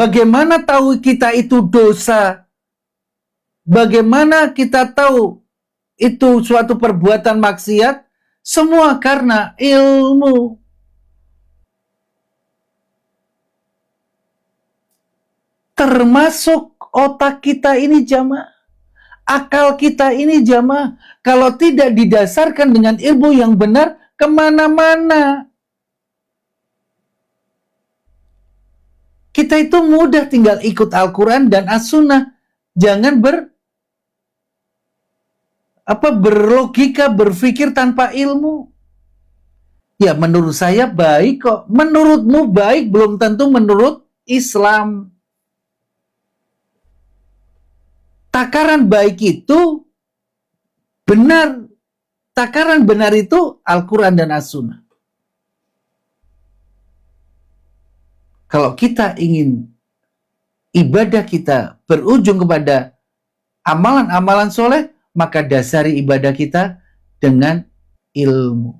Bagaimana tahu kita itu dosa? Bagaimana kita tahu itu suatu perbuatan maksiat? Semua karena ilmu. Termasuk otak kita ini jamaah. Akal kita ini jamaah. Kalau tidak didasarkan dengan ilmu yang benar, kemana-mana. Kita itu mudah tinggal ikut Al-Quran dan As-Sunnah. Jangan berlogika, berpikir tanpa ilmu. Ya, menurut saya baik kok. Menurutmu baik, belum tentu menurut Islam. Takaran baik itu benar. Takaran benar itu Al-Quran dan As-Sunnah. Kalau kita ingin ibadah kita berujung kepada amalan-amalan soleh, maka dasari ibadah kita dengan ilmu.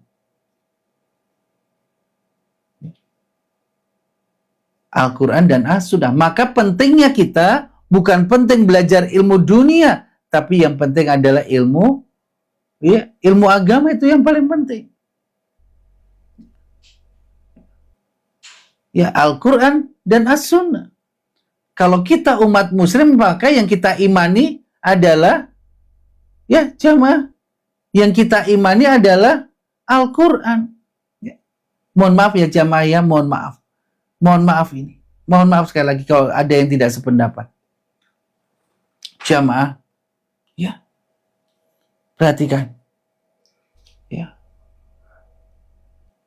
Al-Quran dan As-Sunnah. Maka pentingnya kita bukan penting belajar ilmu dunia, tapi yang penting adalah ilmu agama, itu yang paling penting. Ya, Al-Quran dan As-Sunnah. Kalau kita umat muslim, maka yang kita imani adalah, ya jamaah, yang kita imani adalah Al-Quran. Ya. Mohon maaf ya jamaah ya, mohon maaf. Mohon maaf ini. Mohon maaf sekali lagi kalau ada yang tidak sependapat. Jamaah, ya, perhatikan. Ya.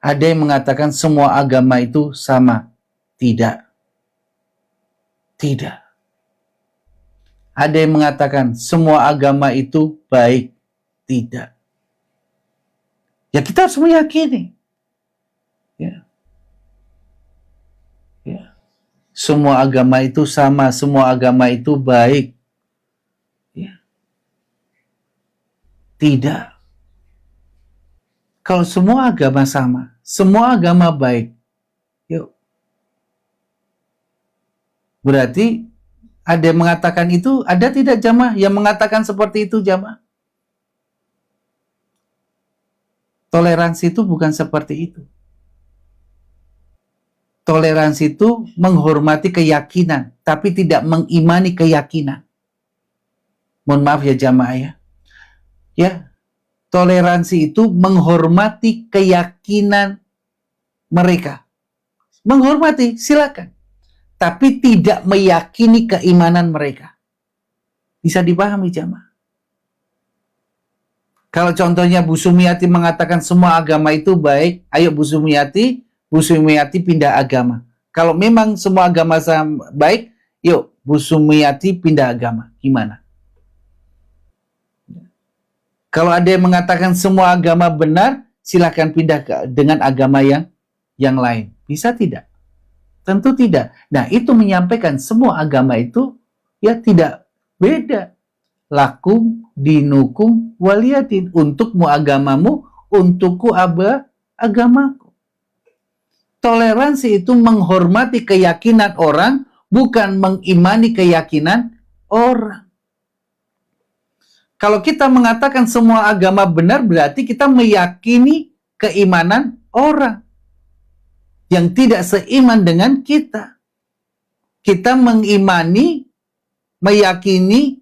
Ada yang mengatakan semua agama itu sama. Tidak. Tidak. Ada yang mengatakan semua agama itu baik. Tidak. Ya, kita harus meyakini. Ya. Ya. Semua agama itu sama, semua agama itu baik. Ya. Tidak. Kalau semua agama sama, semua agama baik, yuk. Berarti ada yang mengatakan itu, ada tidak jamaah yang mengatakan seperti itu jamaah? Toleransi itu bukan seperti itu. Toleransi itu menghormati keyakinan, tapi tidak mengimani keyakinan. Mohon maaf ya jamaah ya. Ya, toleransi itu menghormati keyakinan mereka. Menghormati, silakan. Tapi tidak meyakini keimanan mereka. Bisa dipahami jamaah? Kalau contohnya Bu Sumiati mengatakan semua agama itu baik, ayo Bu Sumiati pindah agama. Kalau memang semua agama baik, yuk Bu Sumiati pindah agama. Gimana? Kalau ada yang mengatakan semua agama benar, silakan pindah dengan agama yang lain. Bisa tidak? Tentu tidak. Nah, itu menyampaikan semua agama itu ya tidak beda. Lakum dinukum waliyadin. Untukmu agamamu, untukku agamaku. Toleransi itu menghormati keyakinan orang, bukan mengimani keyakinan orang. Kalau kita mengatakan semua agama benar, berarti kita meyakini keimanan orang yang tidak seiman dengan kita. Kita meyakini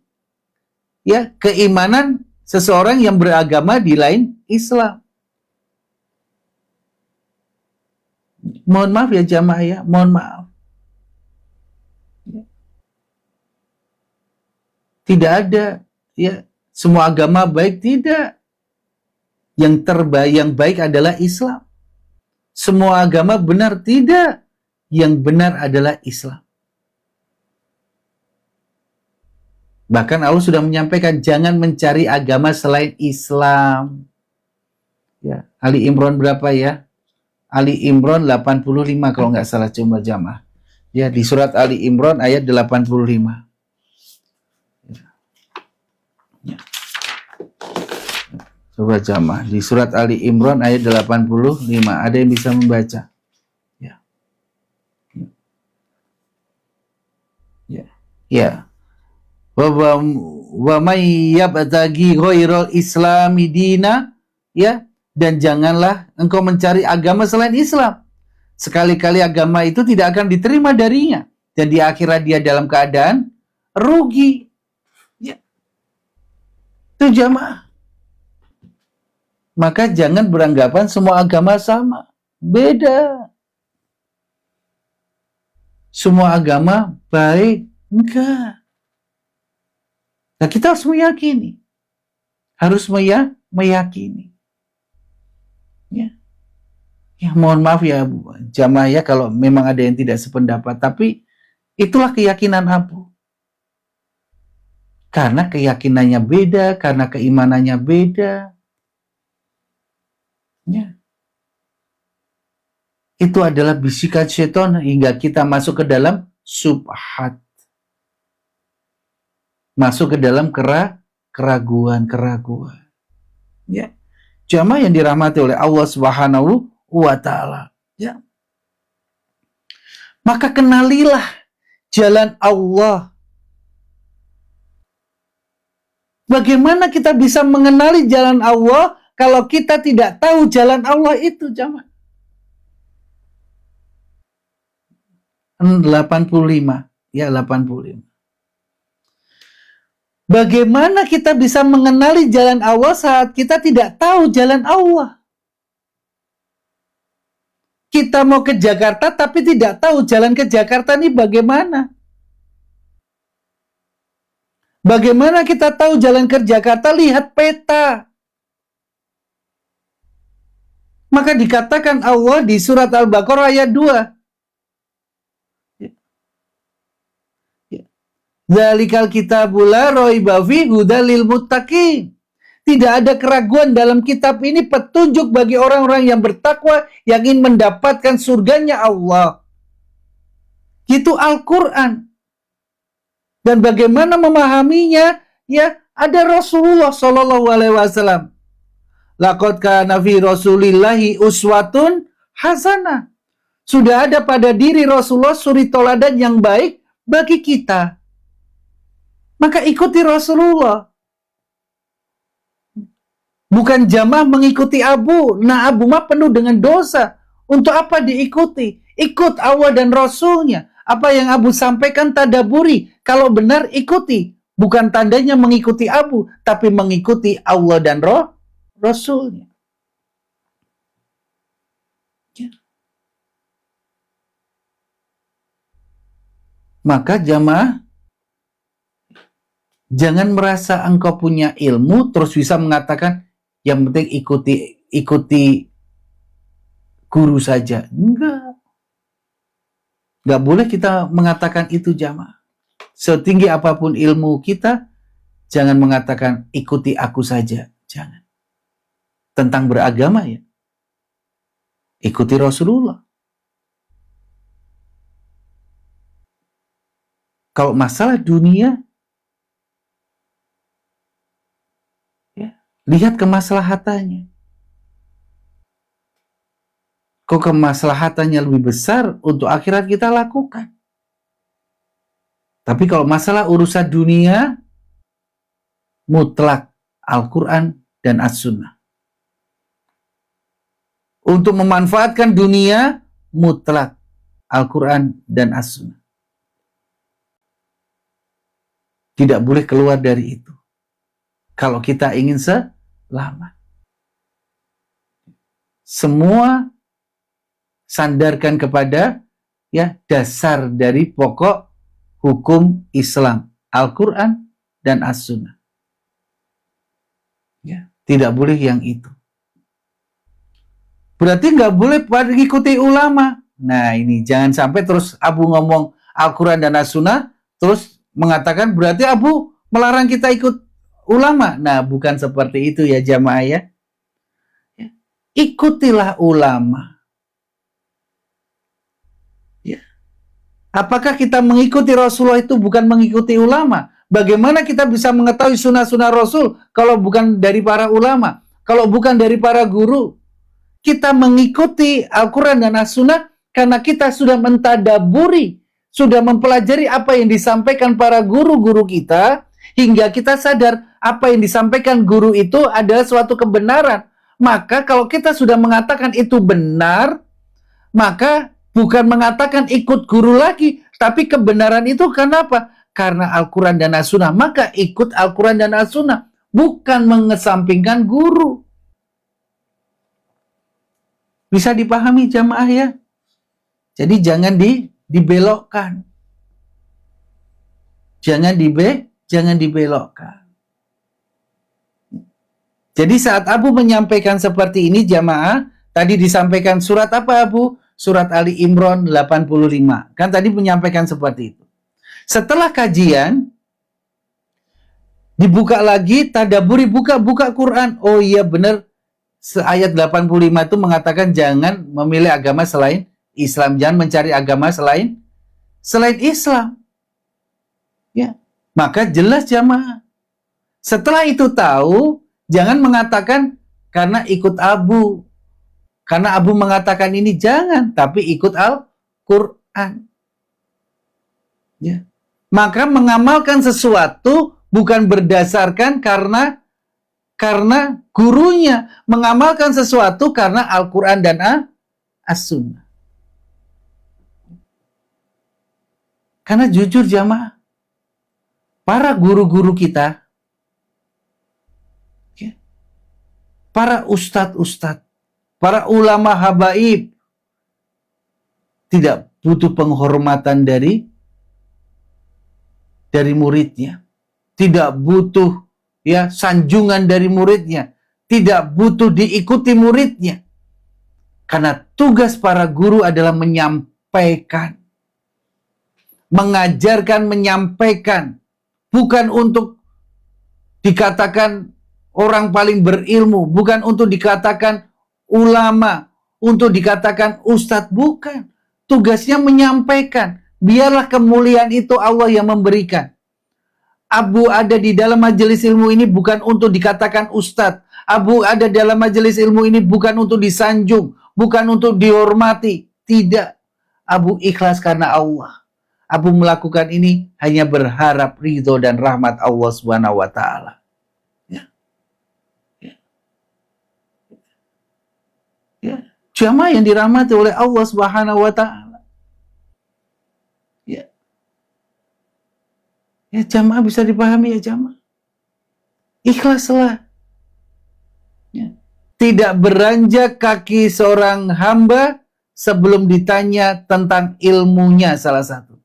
ya keimanan seseorang yang beragama di lain Islam. Mohon maaf ya jamaah ya, mohon maaf. Tidak ada ya semua agama baik, tidak. Yang baik adalah Islam. Semua agama benar, tidak. Yang benar adalah Islam. Bahkan Allah sudah menyampaikan jangan mencari agama selain Islam. Ya, Ali Imran berapa ya? Ali Imran 85 kalau nggak salah, coba jamaah. Ya, di surat Ali Imran ayat 85. Ya. Coba jamaah di surat Ali Imran ayat 85. Ada yang bisa membaca? Ya. Ya. Wa may yabtaghi ghairal islami dina, ya, dan janganlah engkau mencari agama selain Islam. Sekali-kali agama itu tidak akan diterima darinya, dan di akhirat dia dalam keadaan rugi. Ya. Itu jamaah. Maka jangan beranggapan semua agama sama. Beda. Semua agama baik. Enggak. Nah, kita harus meyakini. Harus meyakini. Ya. Ya, mohon maaf ya jamaah ya kalau memang ada yang tidak sependapat. Tapi itulah keyakinan Abu. Karena keyakinannya beda, karena keimanannya beda. Ya. Itu adalah bisikan syaitan hingga kita masuk ke dalam subhat. Masuk ke dalam keraguan. Ya. Jamaah yang dirahmati oleh Allah Subhanahu wa ta'ala. Ya. Maka kenalilah jalan Allah. Bagaimana kita bisa mengenali jalan Allah kalau kita tidak tahu jalan Allah itu, jamaah? 85. Ya, 85. Bagaimana kita bisa mengenali jalan Allah saat kita tidak tahu jalan Allah? Kita mau ke Jakarta tapi tidak tahu jalan ke Jakarta ini bagaimana? Bagaimana kita tahu jalan ke Jakarta? Lihat peta. Maka dikatakan Allah di surat Al-Baqarah ayat 2. Dzalikal kitabul la raiba fihi hudal lil muttaqin. Tidak ada keraguan dalam kitab ini, petunjuk bagi orang-orang yang bertakwa yang ingin mendapatkan surganya Allah. Itu Al-Quran. Dan bagaimana memahaminya? Ya, ada Rasulullah Shallallahu Alaihi Wasallam. Laqad kana fi Rasulillahi uswatun hasanah. Sudah ada pada diri Rasulullah suri toladan yang baik bagi kita. Maka ikuti Rasulullah. Bukan jamaah mengikuti Abu. Nah, Abu mah penuh dengan dosa. Untuk apa diikuti? Ikut Allah dan Rasulnya. Apa yang Abu sampaikan tadaburi. Kalau benar ikuti. Bukan tandanya mengikuti Abu, tapi mengikuti Allah dan Rasulnya. Ya. Maka jamaah, jangan merasa engkau punya ilmu terus bisa mengatakan yang penting ikuti guru saja. Enggak boleh kita mengatakan itu jamaah. Setinggi apapun ilmu kita, jangan mengatakan ikuti aku saja. Jangan. Tentang beragama ya, ikuti Rasulullah. Kalau masalah dunia, lihat kemaslahatannya. Kok kemaslahatannya lebih besar untuk akhirat kita lakukan. Tapi kalau masalah urusan dunia, mutlak Al-Quran dan As-Sunnah. Untuk memanfaatkan dunia, mutlak Al-Quran dan As-Sunnah. Tidak boleh keluar dari itu. Kalau kita ingin selamat. Semua sandarkan kepada ya dasar dari pokok hukum Islam, Al-Quran dan As-Sunnah. Ya, tidak boleh yang itu. Berarti nggak boleh mengikuti ulama. Nah ini jangan sampai terus Abu ngomong Al-Quran dan As-Sunnah terus mengatakan berarti Abu melarang kita ikut ulama. Nah, bukan seperti itu ya jamaah ya. Ikutilah ulama. Ya. Apakah kita mengikuti Rasulullah itu bukan mengikuti ulama? Bagaimana kita bisa mengetahui sunnah-sunnah Rasul kalau bukan dari para ulama? Kalau bukan dari para guru? Kita mengikuti Al-Quran dan As-Sunnah karena kita sudah mentadaburi, sudah mempelajari apa yang disampaikan para guru-guru kita, hingga kita sadar apa yang disampaikan guru itu adalah suatu kebenaran. Maka kalau kita sudah mengatakan itu benar, maka bukan mengatakan ikut guru lagi, tapi kebenaran itu kenapa? Karena Al-Quran dan As-Sunnah. Maka ikut Al-Quran dan As-Sunnah, bukan mengesampingkan guru. Bisa dipahami jamaah ya? Jadi jangan dibelokkan. Jangan dibelokkan. Jadi saat Abu menyampaikan seperti ini jamaah, tadi disampaikan surat apa Abu? Surat Ali Imran 85. Kan tadi menyampaikan seperti itu. Setelah kajian, dibuka lagi, tadaburi, buka Quran. Oh iya benar, ayat 85 itu mengatakan jangan memilih agama selain Islam. Jangan mencari agama selain Islam. Ya, maka jelas jamaah. Setelah itu tahu, jangan mengatakan karena ikut Abu. Karena Abu mengatakan ini jangan, tapi ikut Al-Quran. Ya. Maka mengamalkan sesuatu bukan berdasarkan karena gurunya. Mengamalkan sesuatu karena Al-Quran dan As-Sunnah. Karena jujur jamaah, para guru-guru kita, para ustadz-ustadz, para ulama habaib tidak butuh penghormatan dari muridnya, tidak butuh ya sanjungan dari muridnya, tidak butuh diikuti muridnya, karena tugas para guru adalah menyampaikan, mengajarkan, menyampaikan, bukan untuk dikatakan orang paling berilmu, bukan untuk dikatakan ulama, untuk dikatakan ustadz, bukan. Tugasnya menyampaikan. Biarlah kemuliaan itu Allah yang memberikan. Abu ada di dalam majelis ilmu ini bukan untuk dikatakan ustadz. Abu ada dalam majelis ilmu ini bukan untuk disanjung, bukan untuk dihormati. Tidak. Abu ikhlas karena Allah. Abu melakukan ini hanya berharap ridho dan rahmat Allah Subhanahu wa Ta'ala. Ya, jamaah yang dirahmati oleh Allah Subhanahu wa Ta'ala. Ya. Ya, jamaah bisa dipahami ya jamaah. Ikhlaslah. Ya. Tidak beranjak kaki seorang hamba sebelum ditanya tentang ilmunya salah satu.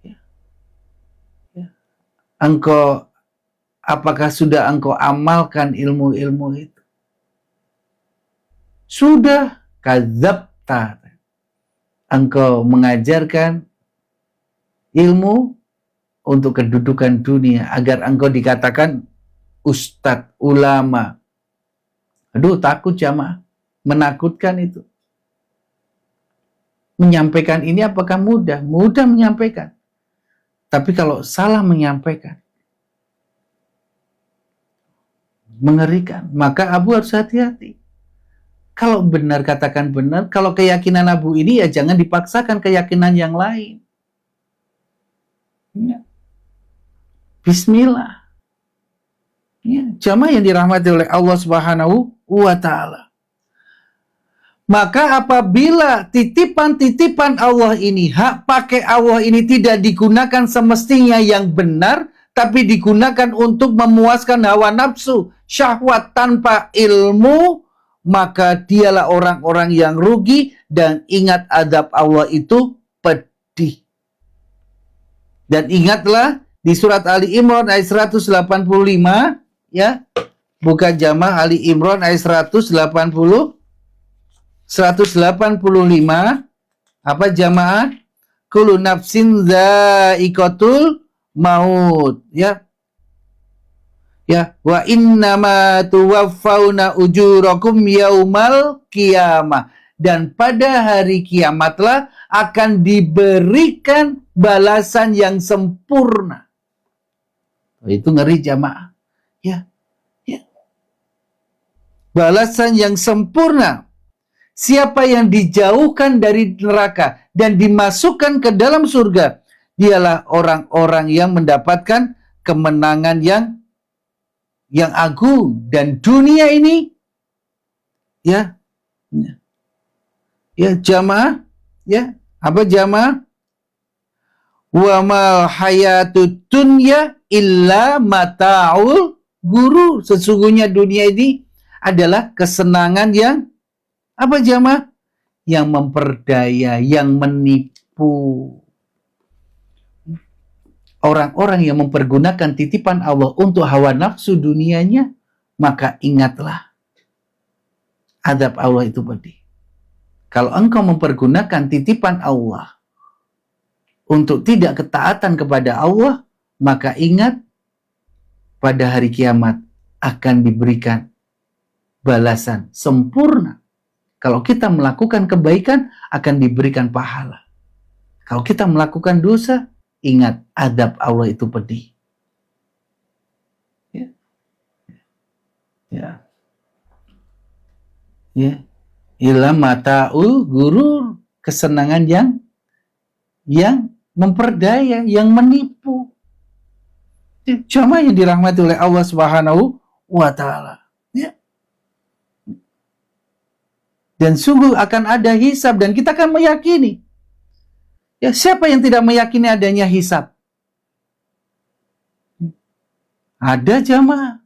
Ya. Ya. Apakah sudah engkau amalkan ilmu-ilmu itu? Sudah, kadzabta. Engkau mengajarkan ilmu untuk kedudukan dunia agar engkau dikatakan ustadz, ulama. Aduh, takut jamaah. Menakutkan itu. Menyampaikan ini apakah mudah? Mudah menyampaikan. Tapi kalau salah menyampaikan, mengerikan. Maka Abu harus hati-hati. Kalau benar, katakan benar. Kalau keyakinan Abu ini, ya jangan dipaksakan keyakinan yang lain. Ya. Bismillah. Ya. Jamaah yang dirahmati oleh Allah Subhanahu wa Ta'ala. Maka apabila titipan-titipan Allah ini, hak pakai Allah ini tidak digunakan semestinya yang benar, tapi digunakan untuk memuaskan hawa nafsu, syahwat tanpa ilmu, maka dialah orang-orang yang rugi, dan ingat azab Allah itu pedih. Dan ingatlah di surat Ali Imran ayat 185, ya. Buka jamaah Ali Imran ayat 185. Apa jamaah? Kullu nafsin dha'iqatul maut, ya. Ya, wa innama tuwaffawna ujurakum yaumal qiyamah. Dan pada hari kiamatlah akan diberikan balasan yang sempurna. Itu ngeri jamaah. Ya. Ya. Balasan yang sempurna. Siapa yang dijauhkan dari neraka dan dimasukkan ke dalam surga, dialah orang-orang yang mendapatkan kemenangan yang agung. Dan dunia ini, ya jamaah, ya apa jamaah? Wa mal hayatud dunya illa mata'ul gurur. Sesungguhnya dunia ini adalah kesenangan yang apa jamaah? Yang memperdaya, yang menipu. Orang-orang yang mempergunakan titipan Allah untuk hawa nafsu dunianya, maka ingatlah, azab Allah itu pedih. Kalau engkau mempergunakan titipan Allah untuk tidak ketaatan kepada Allah, maka ingat, pada hari kiamat akan diberikan balasan sempurna. Kalau kita melakukan kebaikan, akan diberikan pahala. Kalau kita melakukan dosa, ingat, azab Allah itu pedih. Ila mata'ul gurur, kesenangan yang memperdaya, yang menipu. Cuma yang dirahmati oleh Allah Subhanahu wa Ta'ala. Ya. Dan sungguh akan ada hisab, dan kita akan meyakini. Ya, siapa yang tidak meyakini adanya hisab? Ada jamaah.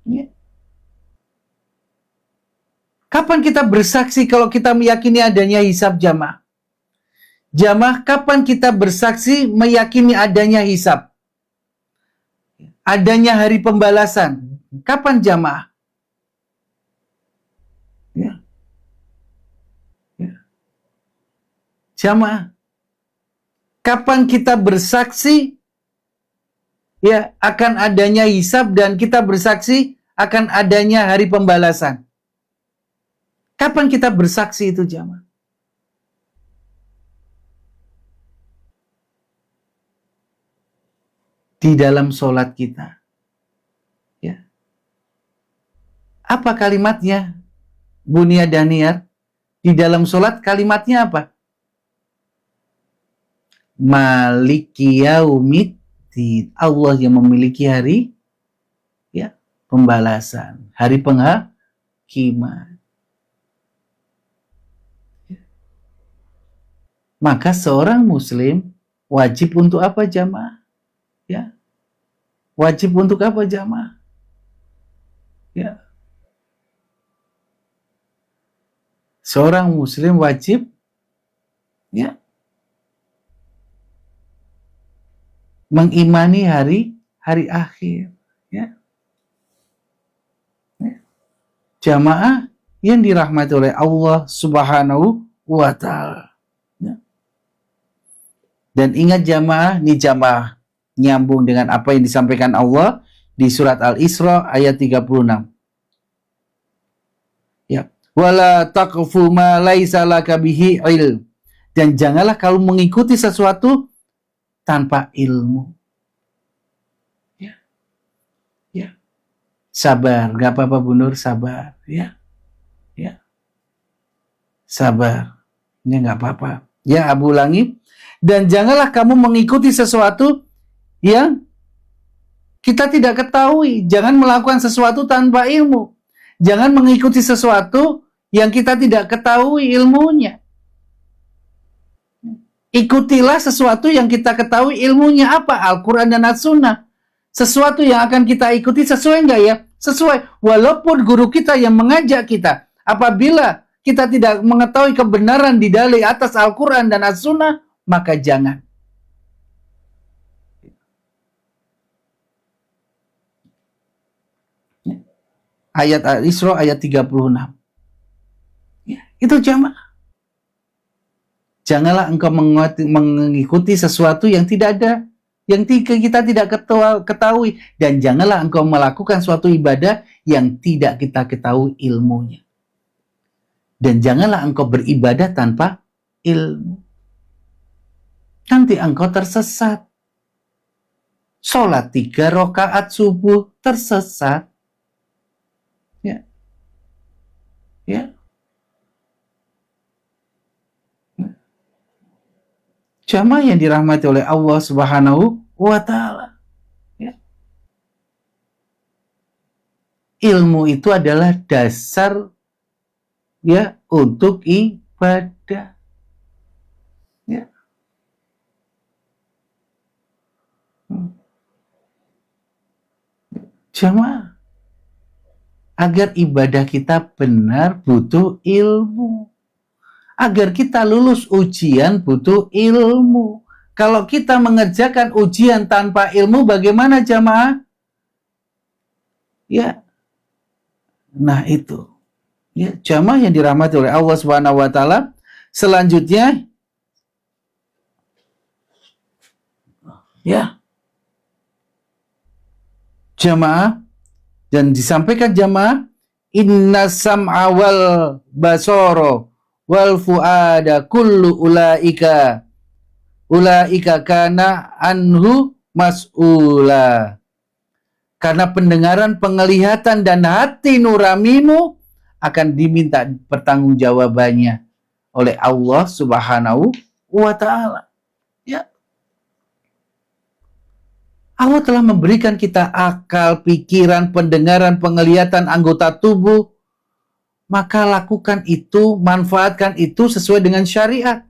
Ya. Kapan kita bersaksi kalau kita meyakini adanya hisab, jamaah? Jamaah, kapan kita bersaksi meyakini adanya hisab? Adanya hari pembalasan. Kapan jamaah? Ya. Jamaah, kapan kita bersaksi ya akan adanya hisab dan kita bersaksi akan adanya hari pembalasan? Kapan kita bersaksi itu jamaah? Di dalam sholat kita. Ya. Apa kalimatnya? Bunia Daniar, di dalam sholat kalimatnya apa? Maliki yaumiddin. Allah yang memiliki hari ya pembalasan, hari penghakiman. Maka seorang muslim wajib untuk apa jamaah? Ya. Wajib untuk apa jamaah? Ya. Seorang muslim wajib ya mengimani hari akhir, ya. Jamaah yang dirahmati oleh Allah Subhanahu wa Ta'ala. Ya. Dan ingat jamaah, ini jamaah nyambung dengan apa yang disampaikan Allah di surat Al-Isra ayat 36. Ya, wala taqfu ma laisa laka bihi ilm. Dan janganlah kamu mengikuti sesuatu tanpa ilmu. Ya. Ya. Sabar, enggak apa-apa Bu Nur, sabar, ya. Ya. Sabar. Ini enggak apa-apa. Ya, Abu ulangi. Dan janganlah kamu mengikuti sesuatu yang kita tidak ketahui. Jangan melakukan sesuatu tanpa ilmu. Jangan mengikuti sesuatu yang kita tidak ketahui ilmunya. Ikutilah sesuatu yang kita ketahui ilmunya apa? Al-Quran dan As-Sunnah. Sesuatu yang akan kita ikuti sesuai enggak ya? Sesuai. Walaupun guru kita yang mengajak kita. Apabila kita tidak mengetahui kebenaran di dalil atas Al-Quran dan As-Sunnah, maka jangan. Ayat Al-Isra ayat 36. Ya, itu jamaah. Janganlah engkau mengikuti sesuatu yang tidak ada, yang kita tidak ketahui. Dan janganlah engkau melakukan suatu ibadah yang tidak kita ketahui ilmunya. Dan janganlah engkau beribadah tanpa ilmu. Nanti engkau tersesat. Sholat 3 rakaat subuh tersesat. Ya. Ya. Jamaah yang dirahmati oleh Allah Subhanahu wa Ta'ala. Ya. Ilmu itu adalah dasar ya untuk ibadah. Ya. Jamaah, agar ibadah kita benar butuh ilmu. Agar kita lulus ujian butuh ilmu. Kalau kita mengerjakan ujian tanpa ilmu, bagaimana jamaah? Ya, nah itu. Ya, jamaah yang dirahmati oleh Allah Subhanahu wa Ta'ala. Selanjutnya, ya, jamaah, dan disampaikan jamaah, inna sam'a wal basoro wal fuada kullu ulaika kana anhu mas'ula. Karena pendengaran, penglihatan, dan hati nuranimu akan diminta pertanggungjawabannya oleh Allah Subhanahu wa Ta'ala. Ya. Allah telah memberikan kita akal, pikiran, pendengaran, penglihatan, anggota tubuh. Maka lakukan itu, manfaatkan itu sesuai dengan syariat.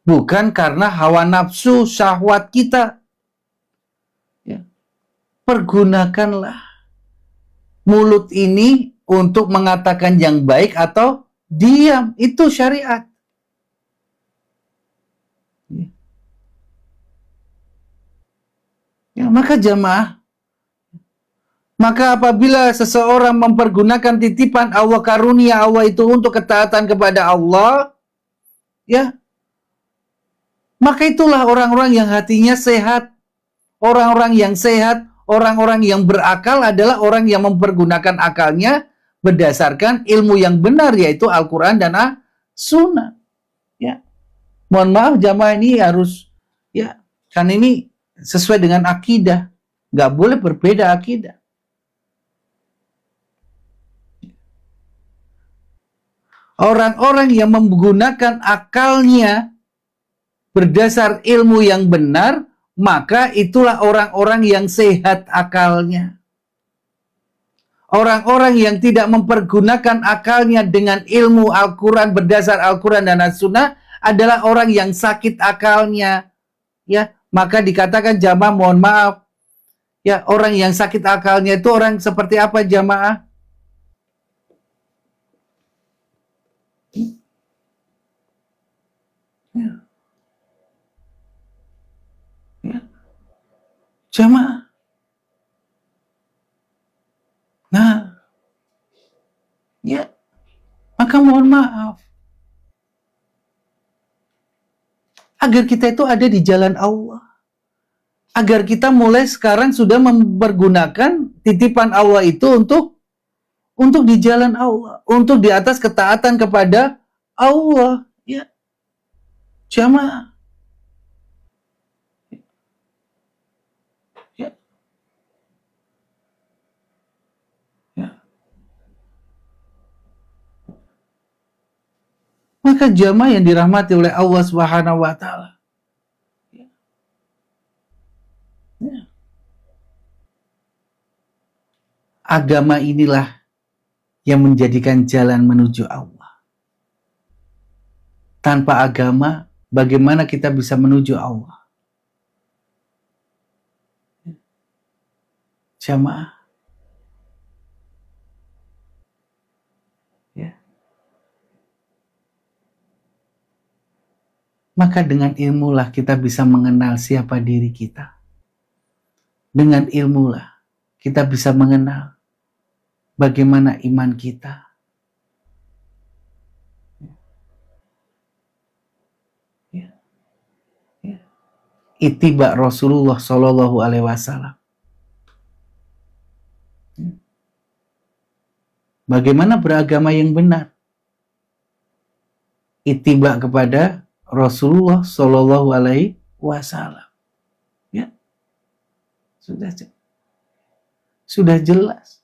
Bukan karena hawa nafsu, syahwat kita. Ya. Pergunakanlah mulut ini untuk mengatakan yang baik atau diam. Itu syariat. Ya, maka jamaah, maka apabila seseorang mempergunakan titipan Allah, karunia Allah itu untuk ketaatan kepada Allah, ya, maka itulah orang-orang yang hatinya sehat. Orang-orang yang sehat, orang-orang yang berakal adalah orang yang mempergunakan akalnya berdasarkan ilmu yang benar, yaitu Al-Quran dan Sunnah. Ya. Mohon maaf jamaah, ini harus, ya, kan ini sesuai dengan akidah. Nggak boleh berbeda akidah. Orang-orang yang menggunakan akalnya berdasar ilmu yang benar, maka itulah orang-orang yang sehat akalnya. Orang-orang yang tidak mempergunakan akalnya dengan ilmu Al-Quran berdasar Al-Quran dan As-Sunnah adalah orang yang sakit akalnya. Ya, maka dikatakan jamaah, mohon maaf, ya, orang yang sakit akalnya itu orang seperti apa jamaah? Ya. Ya. Jamaah. Nah, ya, maka mohon maaf, agar kita itu ada di jalan Allah. Agar kita mulai sekarang sudah mempergunakan titipan Allah itu untuk di jalan Allah, untuk di atas ketaatan kepada Allah. Ya, jamaah. Ya. Ya. Maka jamaah yang dirahmati oleh Allah Subhanahu wa Ta'ala. Agama inilah yang menjadikan jalan menuju Allah. Tanpa agama, bagaimana kita bisa menuju Allah? Jamaah. Ya. Maka dengan ilmulah kita bisa mengenal siapa diri kita. Dengan ilmulah kita bisa mengenal bagaimana iman kita. Ya. Ya. Ittiba Rasulullah Shallallahu Alaihi Wasallam. Bagaimana beragama yang benar? Ittiba kepada Rasulullah Shallallahu Alaihi Wasallam. Ya, sudah jelas.